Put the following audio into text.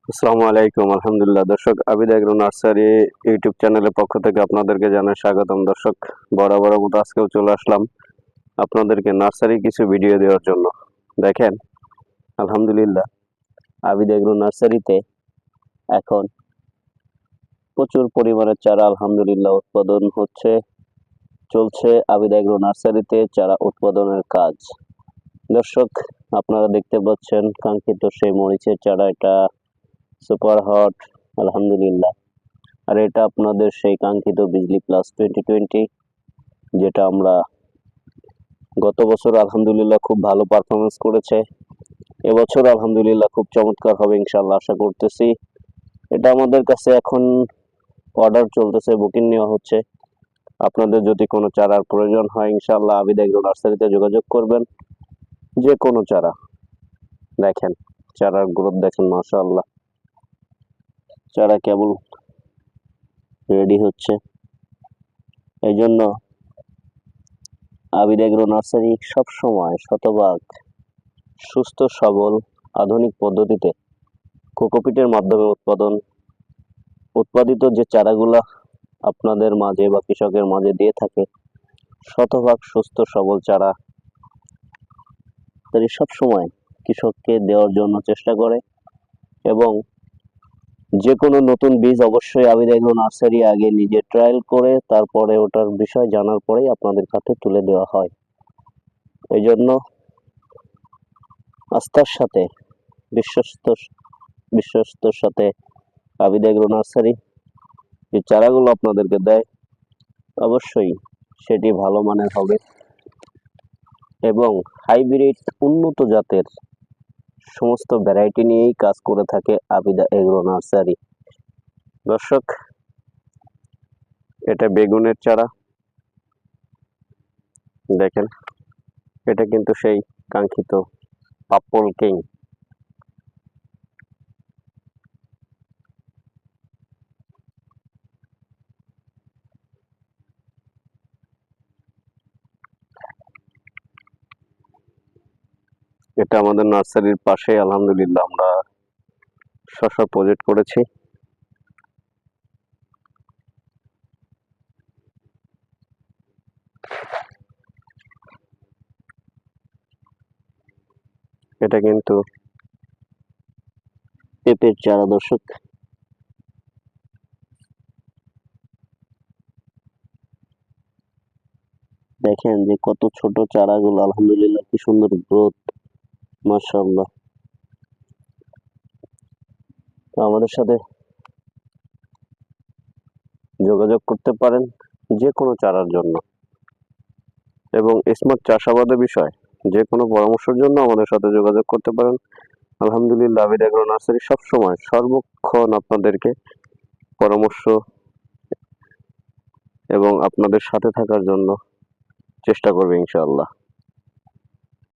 আসসালামু আলাইকুম। আলহামদুলিল্লাহ। দর্শক, আবিদ এগ্রো নার্সারি ইউটিউব চ্যানেলের পক্ষ থেকে আপনাদেরকে জানাই স্বাগতম। দর্শক, বরাবর মতো আজকেও চলে আসলাম আপনাদেরকে নার্সারি কিছু ভিডিও দেওয়ার জন্য। দেখেন, আলহামদুলিল্লাহ, আবিদ এগ্রো নার্সারিতে এখন প্রচুর পরিমাণে চারা আলহামদুলিল্লাহ উৎপাদন চলছে আবিদ এগ্রো নার্সারিতে চারা উৎপাদনের কাজ। দর্শক, আপনারা দেখতে পাচ্ছেন কাঙ্ক্ষিত সেই মরিচের চারা, এটা সুপার হট আলহামদুলিল্লাহ। আর এটা আপনাদের সেই কাঙ্ক্ষিত বিজলি প্লাস 2020, যেটা আমরা গত বছর আলহামদুলিল্লাহ খুব ভালো পারফরমেন্স করেছে। এবছর আলহামদুলিল্লাহ খুব চমৎকার হবে ইনশাল্লাহ, আশা করতেছি। এটা আমাদের কাছে এখন অর্ডার চলতেছে, বুকিং নেওয়া হচ্ছে। আপনাদের যদি কোনো চারার প্রয়োজন হয় ইনশাল্লাহ আবিদ এগ্রো নার্সারিতে যোগাযোগ করবেন। যে কোনো চারা, দেখেন চারার গ্রোথ দেখেন, মাশাআল্লাহ, চারা কেবল রেডি হচ্ছে। এই জন্য আবিদ এগ্রো নার্সারি সবসময় শতভাগ সুস্থ সবল আধুনিক পদ্ধতিতে কোকোপিটের মাধ্যমে উৎপাদিত যে চারাগুলা আপনাদের মাঝে বা কৃষকের মাঝে দিয়ে থাকে, শতভাগ সুস্থ সবল চারা তাই সবসময় কৃষককে দেওয়ার জন্য চেষ্টা করে। এবং যে কোনো নতুন বীজ অবশ্যই আবিদ এগ্রো নার্সারি আগে নিজে ট্রায়াল করে তারপরে ওটার বিষয় জানার পরেই আপনাদের কাছে তুলে দেওয়া হয়। এই জন্য আস্থার সাথে বিশ্বস্তর সাথে আবিদ এগ্রো নার্সারি যে চারাগুলো আপনাদেরকে দেয় অবশ্যই সেটি ভালো মানের হবে এবং হাইব্রিড উন্নত জাতের সমস্ত ভ্যারাইটি নিয়েই কাজ করে থাকে আবিদ এগ্রো নার্সারি। দর্শক, এটা বেগুনের চারা, দেখেন এটা কিন্তু সেই কাঙ্ক্ষিত পাপল কিং। এটা আমাদের নার্সারির পাশে আলহামদুলিল্লাহ আমরা শসা প্রজেক্ট করেছি। এটা কিন্তু পেঁপের চারা। দর্শক, দেখেন যে কত ছোট চারাগুলো, আলহামদুলিল্লাহ কি সুন্দর গ্রোথ, মাশাআল্লাহ। তো আমাদের সাথে যোগাযোগ করতে পারেন যে কোনো চারার জন্য এবং স্মার্ট চাষাবাদের বিষয় যে কোনো পরামর্শের জন্য আমাদের সাথে যোগাযোগ করতে পারেন। আলহামদুলিল্লাহ আবিদ এগ্রো নার্সারি সবসময় সর্বক্ষণ আপনাদেরকে পরামর্শ এবং আপনাদের সাথে থাকার জন্য চেষ্টা করবে ইনশাআল্লাহ।